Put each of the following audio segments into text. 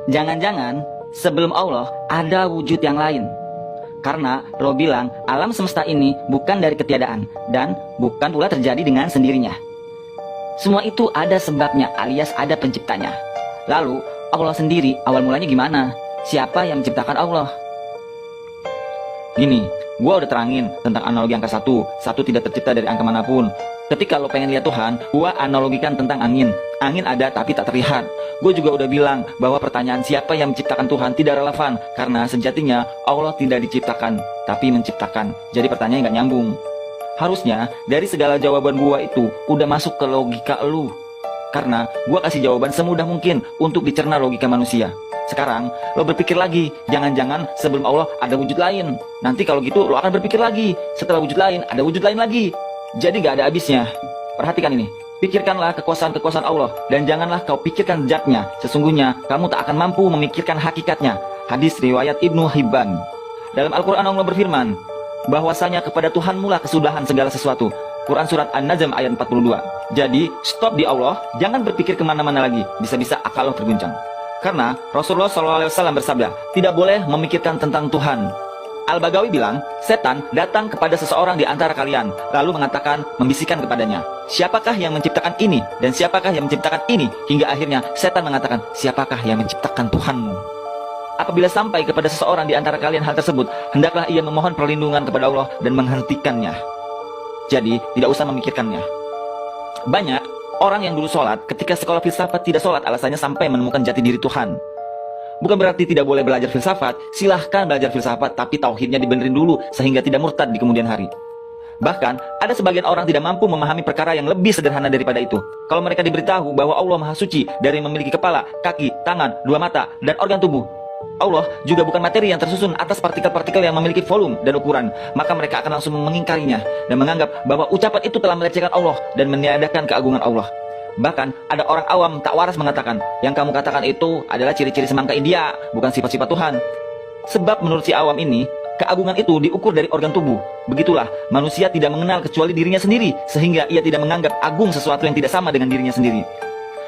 Jangan-jangan sebelum Allah ada wujud yang lain. Karena Roh bilang alam semesta ini bukan dari ketiadaan dan bukan pula terjadi dengan sendirinya. Semua itu ada sebabnya alias ada penciptanya. Lalu Allah sendiri awal mulanya gimana? Siapa yang menciptakan Allah? Gini, gua udah terangin tentang analogi angka satu. Satu tidak tercipta dari angka manapun. Ketika lo pengen lihat Tuhan, gua analogikan tentang angin. Angin ada tapi tak terlihat. Gue juga udah bilang bahwa pertanyaan siapa yang menciptakan Tuhan tidak relevan. Karena sejatinya Allah tidak diciptakan, tapi menciptakan. Jadi pertanyaannya nggak nyambung. Harusnya dari segala jawaban gua itu udah masuk ke logika lu. Karena gua kasih jawaban semudah mungkin untuk dicerna logika manusia. Sekarang lo berpikir lagi, jangan-jangan sebelum Allah ada wujud lain. Nanti kalau gitu lo akan berpikir lagi, setelah wujud lain ada wujud lain lagi. Jadi gak ada habisnya. Perhatikan ini, pikirkanlah kekuasaan-kekuasaan Allah dan janganlah kau pikirkan zatnya. Sesungguhnya kamu tak akan mampu memikirkan hakikatnya. Hadis riwayat Ibnu Hibban. Dalam Al-Quran Allah berfirman bahwasanya kepada Tuhanmu lah kesudahan segala sesuatu. Quran surat An-Najm ayat 42. Jadi stop di Allah, jangan berpikir kemana-mana lagi. Bisa-bisa akal lo terguncang. Karena Rasulullah SAW bersabda, tidak boleh memikirkan tentang Tuhan. Al-Bagawi bilang, setan datang kepada seseorang di antara kalian, lalu mengatakan, membisikkan kepadanya, siapakah yang menciptakan ini dan siapakah yang menciptakan ini? Hingga akhirnya setan mengatakan, siapakah yang menciptakan Tuhanmu? Apabila sampai kepada seseorang di antara kalian hal tersebut, hendaklah ia memohon perlindungan kepada Allah dan menghentikannya. Jadi, tidak usah memikirkannya. Banyak orang yang dulu sholat, ketika sekolah filsafat tidak sholat, alasannya sampai menemukan jati diri Tuhan. Bukan berarti tidak boleh belajar filsafat, silahkan belajar filsafat, tapi tauhidnya dibenerin dulu, sehingga tidak murtad di kemudian hari. Bahkan, ada sebagian orang tidak mampu memahami perkara yang lebih sederhana daripada itu. Kalau mereka diberitahu bahwa Allah Maha Suci dari memiliki kepala, kaki, tangan, dua mata, dan organ tubuh. Allah juga bukan materi yang tersusun atas partikel-partikel yang memiliki volume dan ukuran. Maka mereka akan langsung mengingkarinya dan menganggap bahwa ucapan itu telah melecehkan Allah dan meniadakan keagungan Allah. Bahkan ada orang awam tak waras mengatakan, yang kamu katakan itu adalah ciri-ciri semangka India, bukan sifat-sifat Tuhan. Sebab menurut si awam ini, keagungan itu diukur dari organ tubuh. Begitulah, manusia tidak mengenal kecuali dirinya sendiri, sehingga ia tidak menganggap agung sesuatu yang tidak sama dengan dirinya sendiri.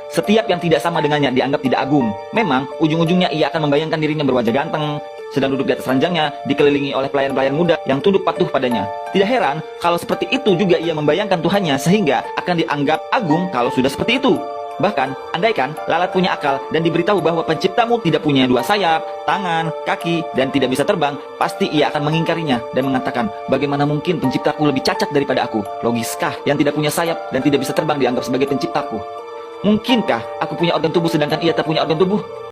Setiap yang tidak sama dengannya dianggap tidak agung. Memang, ujung-ujungnya ia akan membayangkan dirinya berwajah ganteng, sedang duduk di atas ranjangnya, dikelilingi oleh pelayan-pelayan muda yang tunduk patuh padanya. Tidak heran kalau seperti itu juga ia membayangkan Tuhannya, sehingga akan dianggap agung kalau sudah seperti itu. Bahkan, andaikan lalat punya akal dan diberitahu bahwa penciptamu tidak punya dua sayap, tangan, kaki, dan tidak bisa terbang, pasti ia akan mengingkarinya dan mengatakan, bagaimana mungkin penciptaku lebih cacat daripada aku? Logiskah yang tidak punya sayap dan tidak bisa terbang dianggap sebagai penciptaku? Mungkinkah aku punya organ tubuh sedangkan ia tak punya organ tubuh?